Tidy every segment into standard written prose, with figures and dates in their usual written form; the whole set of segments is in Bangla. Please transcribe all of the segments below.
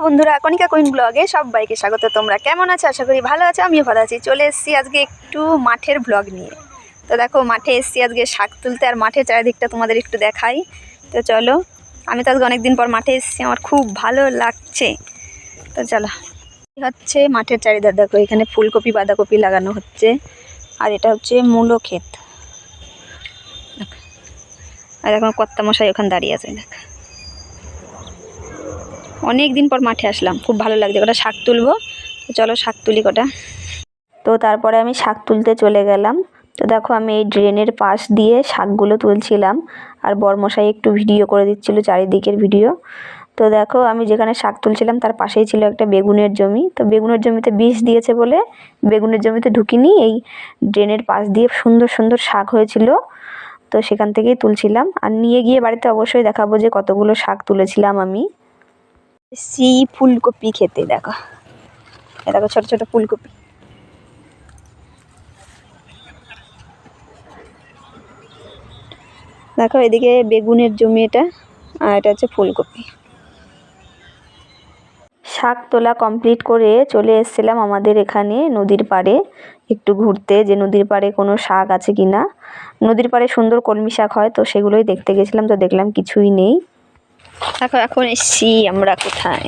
বন্ধুরা, কণিকা কুইন ব্লগে সবাইকে স্বাগত। তোমরা কেমন আছো? আশা করি ভালো আছো। আমিও ভালো আছি। চলে এসেছি আজকে একটু মাঠের ব্লগ নিয়ে। তো দেখো, মাঠে এসেছি আজকে শাক তুলতে, আর মাঠের চারিদিকটা তোমাদের একটু দেখাই। তো চলো, আমি তো আজকে অনেকদিন পর মাঠে এসেছি, আমার খুব ভালো লাগছে। তো চলো, হচ্ছে মাঠের চারিধার দেখো, এখানে ফুলকপি বাঁধাকপি লাগানো হচ্ছে, আর এটা হচ্ছে মূলো ক্ষেত। আর এখন কর্তা মশাই ওখানে দাঁড়িয়ে আছে। দেখ, অনেক দিন পর মাঠে আসলাম, খুব ভালো লাগছে। কটা শাক তুলবো, তো চলো শাক তুলি কটা। তো তারপরে আমি শাক তুলতে চলে গেলাম। তো দেখো, আমি এই ড্রেনের পাশ দিয়ে শাকগুলো তুলছিলাম, আর বরমশাই একটু ভিডিও করে দিচ্ছিল, চারিদিকের ভিডিও। তো দেখো, আমি যেখানে শাক তুলছিলাম তার পাশেই ছিল একটা বেগুনের জমি। তো বেগুনের জমিতে বিষ দিয়েছে বলে বেগুনের জমিতে ঢুকিনি, এই ড্রেনের পাশ দিয়ে সুন্দর সুন্দর শাক হয়েছিল। তো সেখান থেকেই তুলছিলাম, আর নিয়ে গিয়ে বাড়িতে অবশ্যই দেখাবো যে কতগুলো শাক তুলেছিলাম আমি। ফুলকপি খেতে দেখো, দেখো ছোট ছোট ফুলকপি। দেখো, এদিকে বেগুনের জমি এটা, আর এটা হচ্ছে ফুলকপি। শাক তোলা কমপ্লিট করে চলে এসেছিলাম আমাদের এখানে নদীর পাড়ে একটু ঘুরতে, যে নদীর পাড়ে কোনো শাক আছে কিনা। নদীর পাড়ে সুন্দর কলমি শাক হয়, তো সেগুলোই দেখতে গেছিলাম। তো দেখলাম কিছুই নেই। দেখো, এখন এসছি আমরা কোথায়।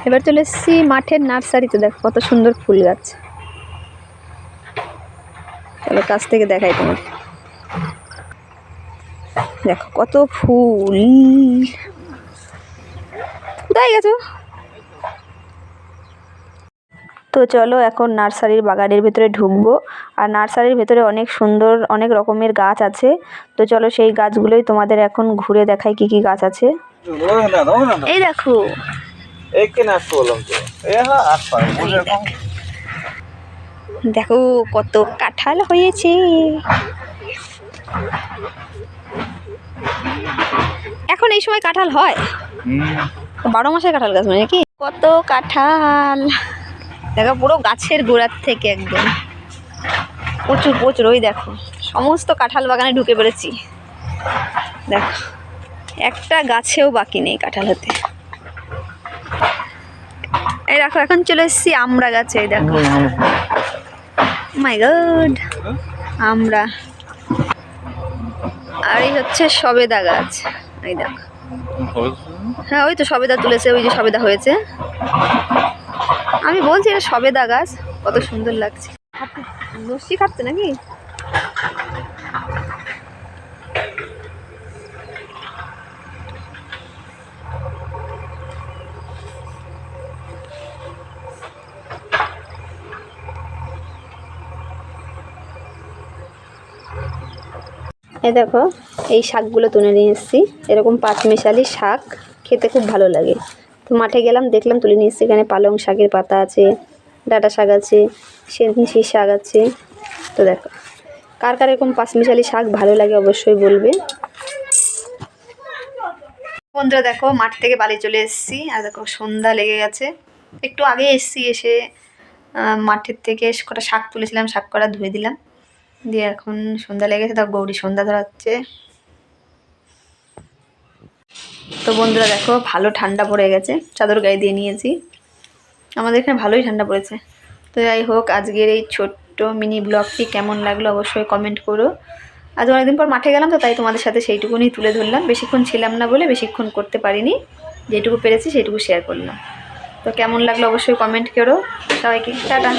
এবার চলে এসেছি মাঠের নার্সারিতে। দেখো কত সুন্দর ফুল গাছ। চলো কাছ থেকে দেখাই তোমার। দেখো কত ফুল। কোথায় গেছো? তো চলো এখন নার্সারির বাগানের ভেতরে ঢুকবো। আর নার্সারির ভেতরে অনেক সুন্দর অনেক রকমের গাছ আছে। তো চলো সেই গাছগুলোই তোমাদের এখন ঘুরে দেখাই কি কি গাছ আছে। এই দেখো, দেখো কত কাঁঠাল হয়েছে। এখন এই সময় কাঁঠাল হয়? 12 মাসের কাঁঠাল গাছ মানে কি? কত কাঁঠাল দেখো, পুরো গাছের গোড়ার থেকে একদম প্রচুর প্রচুর। ওই দেখো, সমস্ত কাঁঠাল বাগানে ঢুকে পড়েছি। দেখো, একটা গাছেও বাকি নেই কাঁঠাল হতে। এই দেখো, এখন চলে এসেছি আমরা গাছে। এই দেখো, মাই গড, আমরা। আর এই হচ্ছে সবেদা গাছ। এই দেখো, হ্যাঁ ওই তো সবেদা তুলেছে, ওই যে সবেদা হয়েছে। আমি বলছি এটা সবেদা গাছ, কত সুন্দর লাগছে। লস্যি খাচ্ছে নাকি? এই দেখো, এই শাকগুলো তুলে নিয়ে এসেছি। এরকম পাঁচমিশালি শাক খেতে খুব ভালো লাগে। তো মাঠে গেলাম, দেখলাম, তুলে নিয়ে এসেছি। এখানে পালং শাকের পাতা আছে, ডাঁটা শাক আছে, সেঞ্চি শাক আছে। তো দেখো, কার কার এরকম পাঁচমিশালি শাক ভালো লাগে অবশ্যই বলবে। বন্ধুরা দেখো, মাঠ থেকে বাড়ি চলে এসেছি। আর দেখো সন্ধ্যা লেগে গেছে। একটু আগে এসেছি, এসে মাঠের থেকে কটা শাক তুলেছিলাম, শাক কটা ধুয়ে দিলাম, দিয়ে এখন সন্ধ্যা লেগেছে। তা গৌরী সন্ধ্যা ধরাচ্ছে। তো বন্ধুরা দেখো, ভালো ঠান্ডা পড়ে গেছে, চাদর গায়ে দিয়ে নিয়েছি। আমাদের এখানে ভালোই ঠান্ডা পড়েছে। তো যাই হোক, আজকের এই ছোট্ট মিনি ব্লগটি কেমন লাগলো অবশ্যই কমেন্ট করো। আজ অনেকদিন পর মাঠে গেলাম, তো তাই তোমাদের সাথে সেইটুকুনি তুলে ধরলাম। বেশিক্ষণ ছিলাম না বলে বেশিক্ষণ করতে পারিনি, যেটুকু পেরেছি সেইটুকু শেয়ার করলাম। তো কেমন লাগলো অবশ্যই কমেন্ট করো। সবাইকে টাটা।